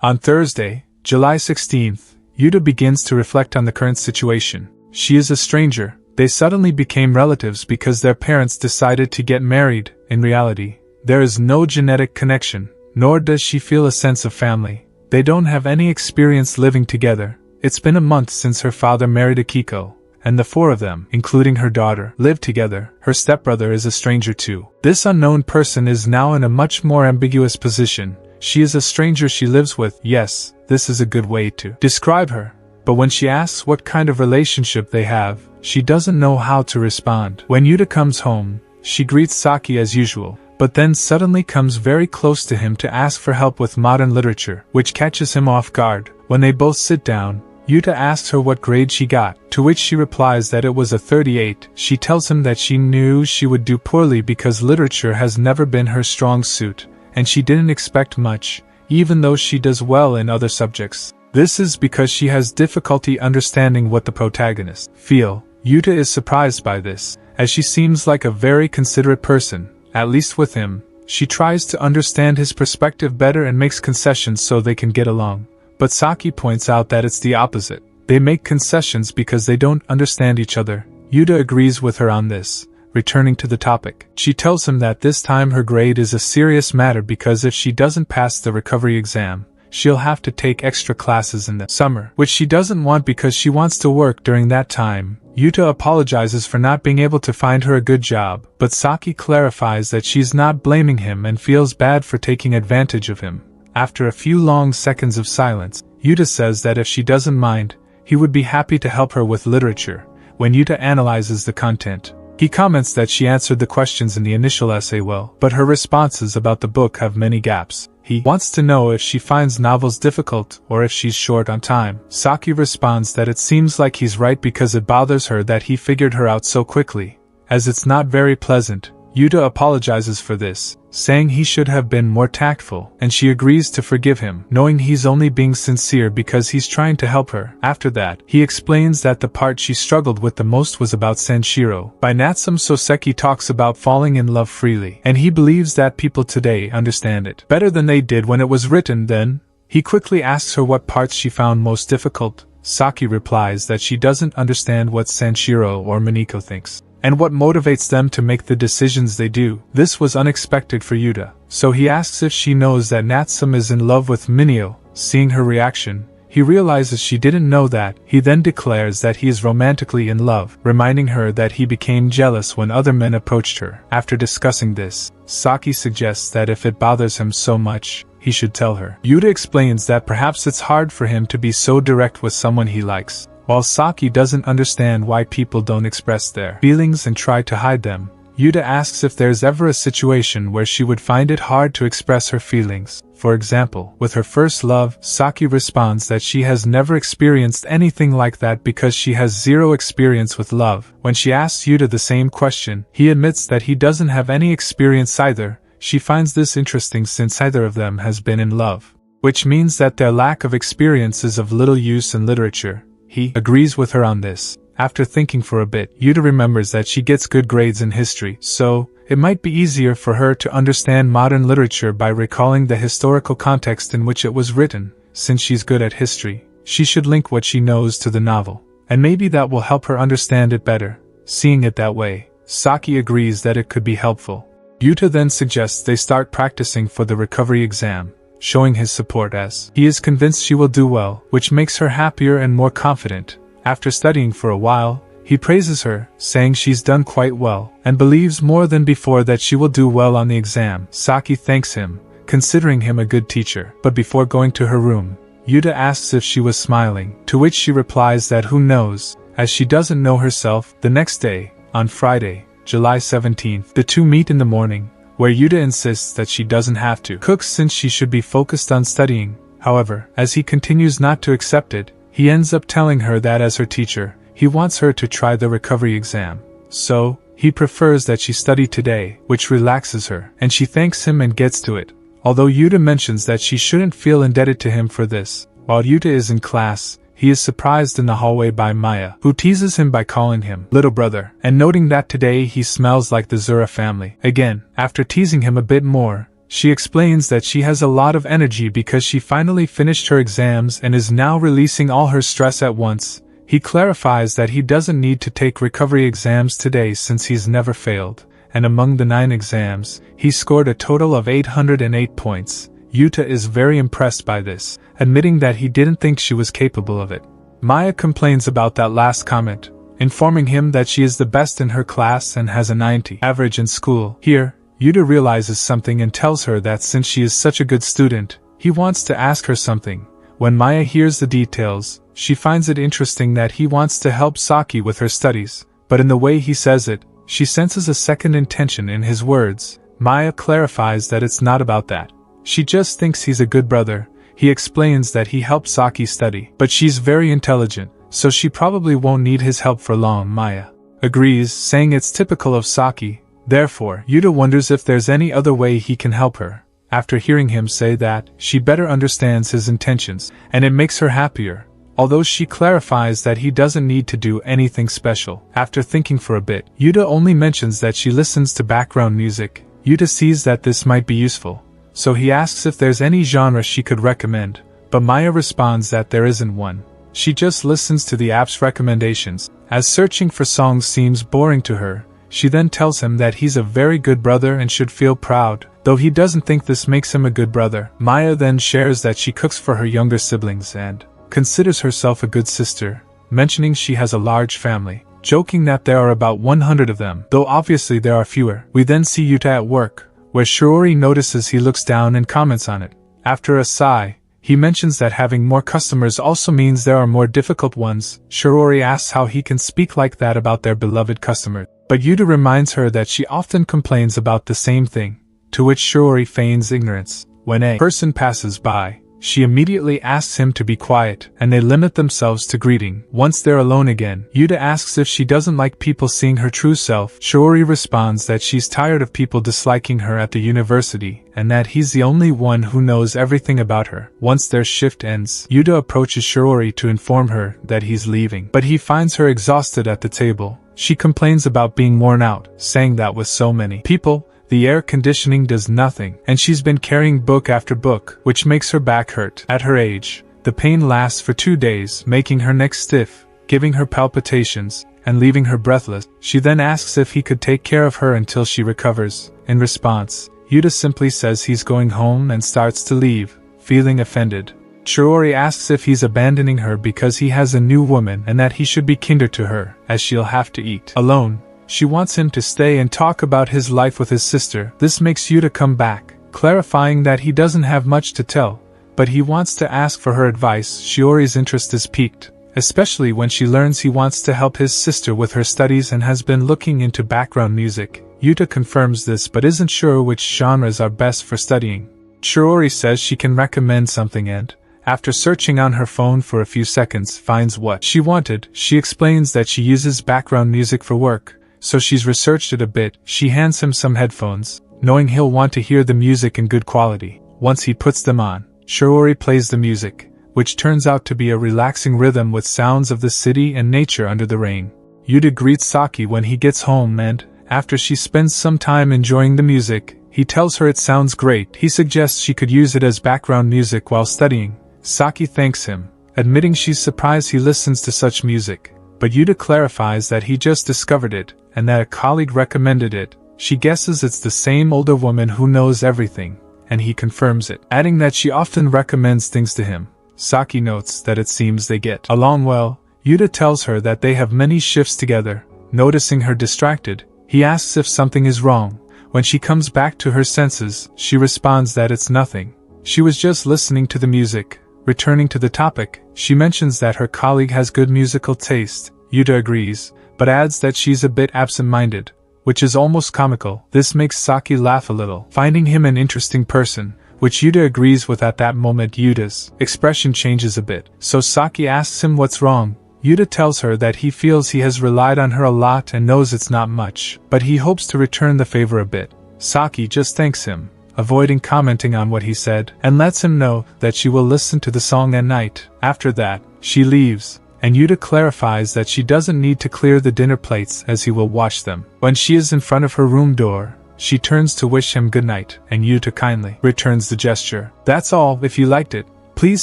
On Thursday, July 16th, Yuta begins to reflect on the current situation. She is a stranger. They suddenly became relatives because their parents decided to get married. In reality, there is no genetic connection, nor does she feel a sense of family. They don't have any experience living together. It's been a month since her father married Akiko, and the four of them, including her daughter, live together. Her stepbrother is a stranger too. This unknown person is now in a much more ambiguous position. She is a stranger she lives with. Yes, this is a good way to describe her. But when she asks what kind of relationship they have, she doesn't know how to respond. When Yuta comes home, she greets Saki as usual, but then suddenly comes very close to him to ask for help with modern literature, which catches him off guard. When they both sit down, Yuta asks her what grade she got, to which she replies that it was a 38. She tells him that she knew she would do poorly because literature has never been her strong suit, and she didn't expect much, even though she does well in other subjects. This is because she has difficulty understanding what the protagonists feel. Yuta is surprised by this, as she seems like a very considerate person, at least with him. She tries to understand his perspective better and makes concessions so they can get along. But Saki points out that it's the opposite. They make concessions because they don't understand each other. Yuta agrees with her on this. Returning to the topic, she tells him that this time her grade is a serious matter because if she doesn't pass the recovery exam, she'll have to take extra classes in the summer, which she doesn't want because she wants to work during that time. Yuta apologizes for not being able to find her a good job, but Saki clarifies that she's not blaming him and feels bad for taking advantage of him. After a few long seconds of silence, Yuta says that if she doesn't mind, he would be happy to help her with literature. When Yuta analyzes the content, he comments that she answered the questions in the initial essay well, but her responses about the book have many gaps. He wants to know if she finds novels difficult or if she's short on time. Saki responds that it seems like he's right because it bothers her that he figured her out so quickly, as it's not very pleasant. Yuta apologizes for this, saying he should have been more tactful, and she agrees to forgive him, knowing he's only being sincere because he's trying to help her. After that, he explains that the part she struggled with the most was about Sanshiro. By Natsume Soseki talks about falling in love freely, and he believes that people today understand it better than they did when it was written then. He quickly asks her what parts she found most difficult. Saki replies that she doesn't understand what Sanshiro or Minako thinks, and what motivates them to make the decisions they do. This was unexpected for Yuta, so he asks if she knows that Natsume is in love with Minio. Seeing her reaction, he realizes she didn't know that. He then declares that he is romantically in love, reminding her that he became jealous when other men approached her. After discussing this, Saki suggests that if it bothers him so much, he should tell her. Yuta explains that perhaps it's hard for him to be so direct with someone he likes. While Saki doesn't understand why people don't express their feelings and try to hide them, Yuta asks if there's ever a situation where she would find it hard to express her feelings. For example, with her first love, Saki responds that she has never experienced anything like that because she has zero experience with love. When she asks Yuta the same question, he admits that he doesn't have any experience either. She finds this interesting since neither of them has been in love, which means that their lack of experience is of little use in literature. He agrees with her on this. After thinking for a bit, Yuta remembers that she gets good grades in history, so it might be easier for her to understand modern literature by recalling the historical context in which it was written. Since she's good at history, she should link what she knows to the novel, and maybe that will help her understand it better. Seeing it that way, Saki agrees that it could be helpful. Yuta then suggests they start practicing for the recovery exam, showing his support as he is convinced she will do well, which makes her happier and more confident. After studying for a while, he praises her, saying she's done quite well, and believes more than before that she will do well on the exam. Saki thanks him, considering him a good teacher. But before going to her room, Yuta asks if she was smiling, to which she replies that who knows, as she doesn't know herself. The next day, on Friday, July 17th, the two meet in the morning, where Yuta insists that she doesn't have to cook since she should be focused on studying. However, as he continues not to accept it, he ends up telling her that as her teacher, he wants her to try the recovery exam. So, he prefers that she study today, which relaxes her, and she thanks him and gets to it. Although Yuta mentions that she shouldn't feel indebted to him for this, while Yuta is in class, he is surprised in the hallway by Maya, who teases him by calling him little brother, and noting that today he smells like the Zura family. Again, after teasing him a bit more, She explains that she has a lot of energy because she finally finished her exams and is now releasing all her stress at once. He clarifies that he doesn't need to take recovery exams today since he's never failed, and among the 9 exams, he scored a total of 808 points. Yuta is very impressed by this, admitting that he didn't think she was capable of it. Maya complains about that last comment, informing him that she is the best in her class and has a 90 average in school. Here, Yuta realizes something and tells her that since she is such a good student, he wants to ask her something. When Maya hears the details, she finds it interesting that he wants to help Saki with her studies, but in the way he says it, she senses a second intention in his words. Maya clarifies that it's not about that. She just thinks he's a good brother. He explains that he helped Saki study, but she's very intelligent, so she probably won't need his help for long. Maya agrees, saying it's typical of Saki. Therefore, Yuta wonders if there's any other way he can help her. After hearing him say that, she better understands his intentions, and it makes her happier, although she clarifies that he doesn't need to do anything special. After thinking for a bit, Yuta only mentions that she listens to background music. Yuta sees that this might be useful, so he asks if there's any genre she could recommend, but Maya responds that there isn't one. She just listens to the app's recommendations, as searching for songs seems boring to her. She then tells him that he's a very good brother and should feel proud, though he doesn't think this makes him a good brother. Maya then shares that she cooks for her younger siblings and considers herself a good sister, mentioning she has a large family, joking that there are about 100 of them, though obviously there are fewer. We then see Yuta at work, where Shiori notices he looks down and comments on it. After a sigh, he mentions that having more customers also means there are more difficult ones. Shiori asks how he can speak like that about their beloved customers, but Yuta reminds her that she often complains about the same thing, to which Shiori feigns ignorance. When a person passes by, she immediately asks him to be quiet, and they limit themselves to greeting. Once they're alone again, Yuta asks if she doesn't like people seeing her true self. Shiori responds that she's tired of people disliking her at the university, and that he's the only one who knows everything about her. Once their shift ends, Yuta approaches Shiori to inform her that he's leaving, but he finds her exhausted at the table. She complains about being worn out, saying that with so many people, the air conditioning does nothing, and she's been carrying book after book, which makes her back hurt. At her age, the pain lasts for 2 days, making her neck stiff, giving her palpitations, and leaving her breathless. She then asks if he could take care of her until she recovers. In response, Yuta simply says he's going home and starts to leave, feeling offended. Shiori asks if he's abandoning her because he has a new woman and that he should be kinder to her, as she'll have to eat alone. She wants him to stay and talk about his life with his sister. This makes Yuta come back, clarifying that he doesn't have much to tell, but he wants to ask for her advice. Shiori's interest is piqued, especially when she learns he wants to help his sister with her studies and has been looking into background music. Yuta confirms this but isn't sure which genres are best for studying. Shiori says she can recommend something and, after searching on her phone for a few seconds, finds what she wanted. She explains that she uses background music for work, so she's researched it a bit. She hands him some headphones, knowing he'll want to hear the music in good quality. Once he puts them on, Shiori plays the music, which turns out to be a relaxing rhythm with sounds of the city and nature under the rain. Yuta greets Saki when he gets home and, after she spends some time enjoying the music, he tells her it sounds great. He suggests she could use it as background music while studying. Saki thanks him, admitting she's surprised he listens to such music, but Yuta clarifies that he just discovered it, and that a colleague recommended it. She guesses it's the same older woman who knows everything, and he confirms it, adding that she often recommends things to him. Saki notes that it seems they get along well. Yuta tells her that they have many shifts together. Noticing her distracted, he asks if something is wrong. When she comes back to her senses, she responds that it's nothing. She was just listening to the music. Returning to the topic, she mentions that her colleague has good musical taste. Yuta agrees, but adds that she's a bit absent-minded, which is almost comical. This makes Saki laugh a little, finding him an interesting person, which Yuta agrees with. At that moment, Yuta's expression changes a bit, so Saki asks him what's wrong. Yuta tells her that he feels he has relied on her a lot and knows it's not much, but he hopes to return the favor a bit. Saki just thanks him, avoiding commenting on what he said, and lets him know that she will listen to the song at night. After that, she leaves, and Yuta clarifies that she doesn't need to clear the dinner plates as he will wash them. When she is in front of her room door, She turns to wish him good night, and Yuta kindly returns the gesture. That's all. If you liked it, please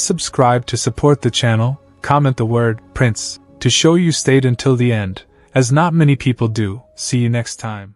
subscribe to support the channel, comment the word Prince to show you stayed until the end, as not many people do. See you next time.